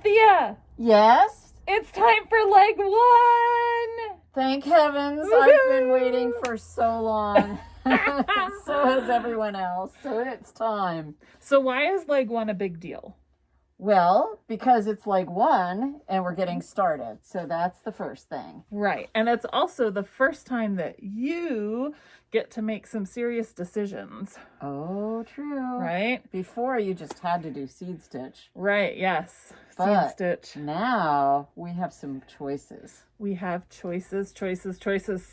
Cynthia, Yes? it's time for leg one. Thank heavens. I've been waiting for so long. So has everyone else. So it's time. So why is leg one a big deal? Well, because it's leg one and we're getting started. So that's the first thing. Right. And it's also the first time that you get to make some serious decisions. Oh, true. Right? Before you just had to do seed stitch. Right, yes. But Seed stitch. now we have some choices. We have choices.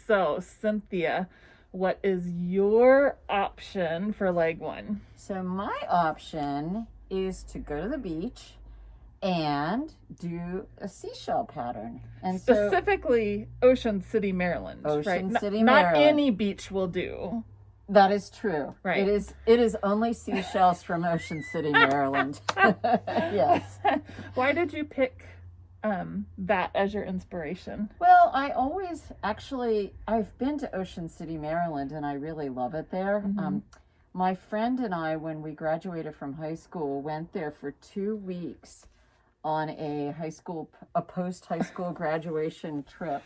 So, Cynthia, what is your option for leg one? So my option is to go to the beach and do a seashell pattern. And Specifically, Ocean City, Maryland. Ocean right? City, Not Maryland. any beach will do. That is true. Right. It is only seashells from Ocean City, Maryland. Yes. Why did you pick that as your inspiration? Well, I've been to Ocean City, Maryland, and I really love it there. Mm-hmm. My friend and I, when we graduated from high school, went there for 2 weeks on a post-high school graduation trip.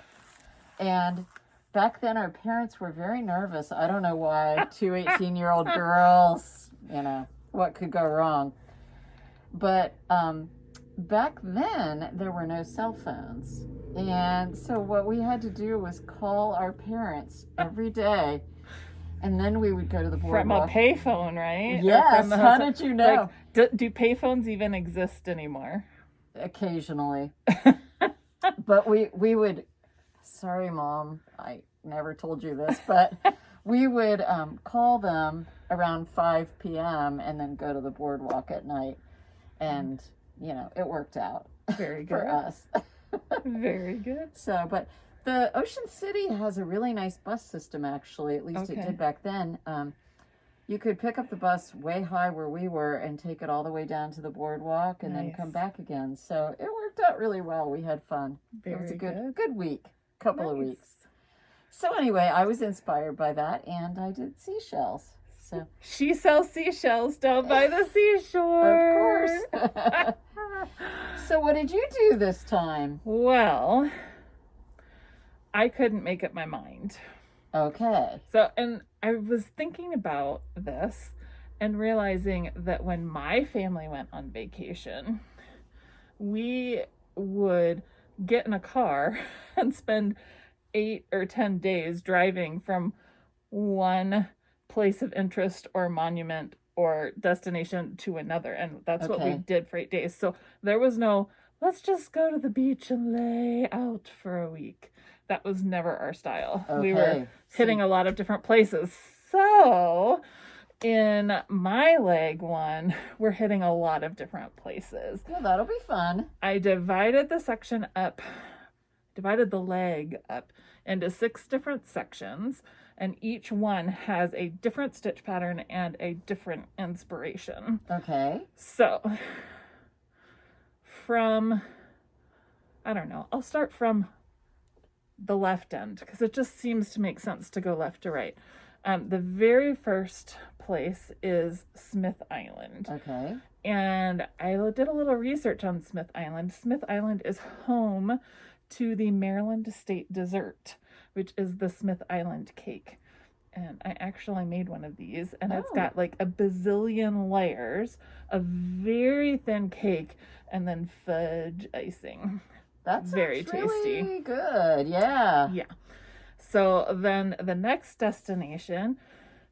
And back then, our parents were very nervous. I don't know why. 2 18-year-old girls, what could go wrong? But back then, there were no cell phones. And so what we had to do was call our parents every day. And then we would go to the boardwalk. From a payphone, right? Yes. How did you know? Like, do payphones even exist anymore? Occasionally. But we would... Sorry, Mom. I never told you this, but we would call them around 5 p.m. and then go to the boardwalk at night. And, it worked out. Very good. For us. Very good. So, but the Ocean City has a really nice bus system, actually. At least it did back then. You could pick up the bus way high where we were and take it all the way down to the boardwalk and then come back again. So it worked out really well. We had fun. It was a good week. Couple of weeks. So anyway, I was inspired by that, and I did seashells. So she sells seashells down by the seashore. Of course. So what did you do this time? Well, I couldn't make up my mind. Okay. So, and I was thinking about this and realizing that when my family went on vacation, we would get in a car and spend 8 or 10 days driving from one place of interest or monument or destination to another. And that's what we did for 8 days. So there was no, let's just go to the beach and lay out for a week. That was never our style. Okay. We were hitting a lot of different places. So in my leg one, we're hitting a lot of different places. Well, that'll be fun. I divided the leg up into 6 different sections, and each one has a different stitch pattern and a different inspiration. Okay. So I'll start from the left end because it just seems to make sense to go left to right. The very first place is Smith Island. Okay. And I did a little research on Smith Island. Smith Island is home to the Maryland State dessert, which is the Smith Island cake. And I actually made one of these, and it's got like a bazillion layers of very thin cake and then fudge icing. That's very tasty. Really good. Yeah. Yeah. So then the next destination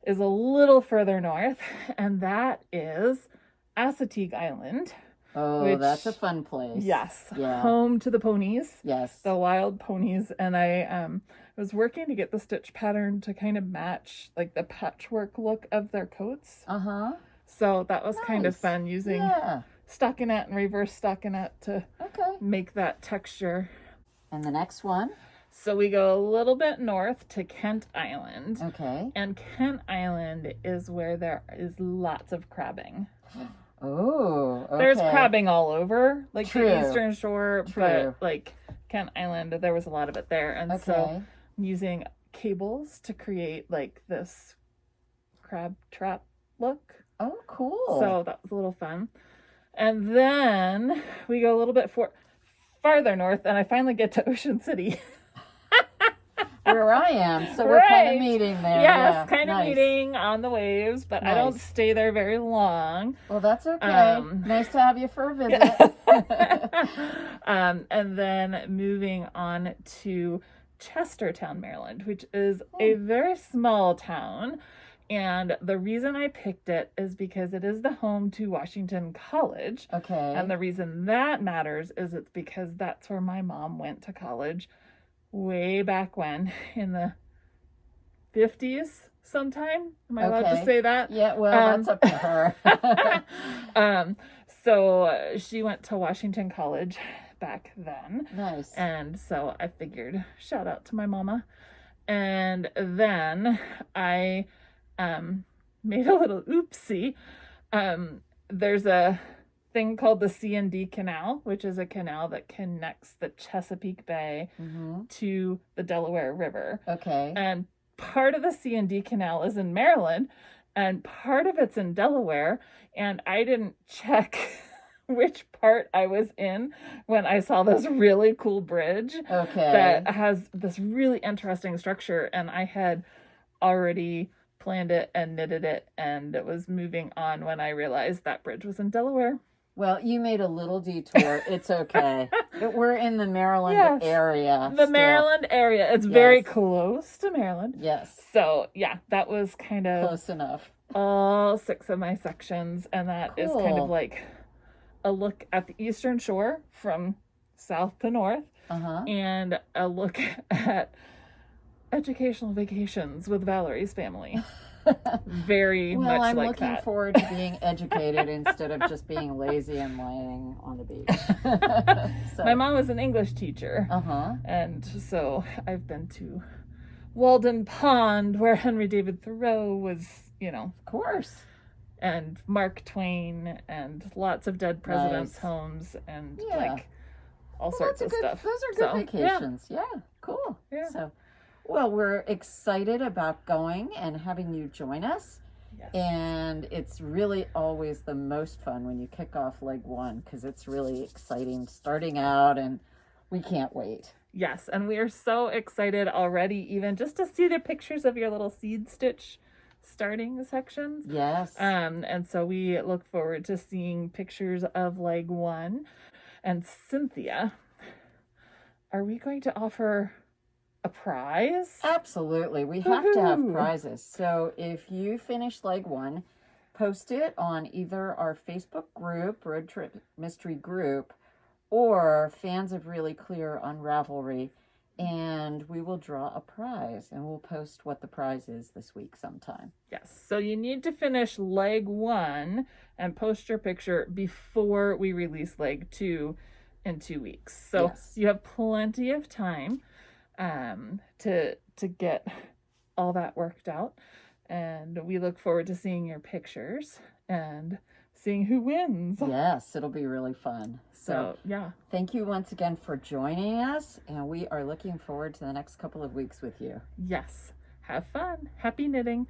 is a little further north, and that is Assateague Island. Oh, that's a fun place. Yes. Yeah. Home to the ponies. Yes. The wild ponies. And I was working to get the stitch pattern to kind of match like the patchwork look of their coats. Uh-huh. So that was kind of fun using stockinette and reverse stockinette to make that texture. And the next one? So we go a little bit north to Kent Island. Okay. And Kent Island is where there is lots of crabbing. Oh, okay. There's crabbing all over, like the Eastern Shore, True. but like Kent Island, there was a lot of it there. And so I'm using cables to create like this crab trap look. Oh, cool. So that was a little fun. And then we go a little bit farther north, and I finally get to Ocean City. Where I am. So we're kind of meeting there. Yes, yeah. kind of Nice. meeting on the waves, but I don't stay there very long. Well, that's okay. Nice to have you for a visit. And then moving on to Chestertown, Maryland, which is a very small town. And the reason I picked it is because it is the home to Washington College. Okay. And the reason that matters is it's because that's where my mom went to college way back when, in the 50s sometime. Am I allowed to say that? Yeah, well, that's up to her. So she went to Washington College back then. Nice. And so I figured, shout out to my mama. And then I made a little oopsie. There's a thing called the C&D Canal, which is a canal that connects the Chesapeake Bay to the Delaware River. Okay. And part of the C&D Canal is in Maryland, and part of it's in Delaware. And I didn't check which part I was in when I saw this really cool bridge that has this really interesting structure. And I had already planned it and knitted it, and it was moving on when I realized that bridge was in Delaware. Well, you made a little detour. It's okay. We're in the Maryland area. The Maryland area. It's very close to Maryland. Yes. So, yeah, that was kind of close enough. All 6 of my sections, and that is kind of like a look at the Eastern Shore from south to north, and a look at educational vacations with Valerie's family. Very much like that. Well, I'm looking forward to being educated instead of just being lazy and laying on the beach. My mom was an English teacher, and so I've been to Walden Pond, where Henry David Thoreau was, of course, and Mark Twain, and lots of dead presidents' homes, and like all sorts of stuff. Those are good vacations. Yeah, cool. Yeah. So, well, we're excited about going and having you join us. Yes. And it's really always the most fun when you kick off leg 1, because it's really exciting starting out, and we can't wait. Yes, and we are so excited already, even just to see the pictures of your little seed stitch starting sections. Yes. And so we look forward to seeing pictures of leg 1. And Cynthia, are we going to offer a prize? Absolutely. We have to have prizes. So if you finish leg 1, post it on either our Facebook group, Road Trip Mystery Group, or Fans of Really Clear on Ravelry, and we will draw a prize, and we'll post what the prize is this week sometime. Yes. So you need to finish leg 1 and post your picture before we release leg 2 in 2 weeks. So you have plenty of time to get all that worked out, and we look forward to seeing your pictures and seeing who wins. Yes, it'll be really fun. So thank you once again for joining us, and we are looking forward to the next couple of weeks with you. Yes, have fun. Happy knitting.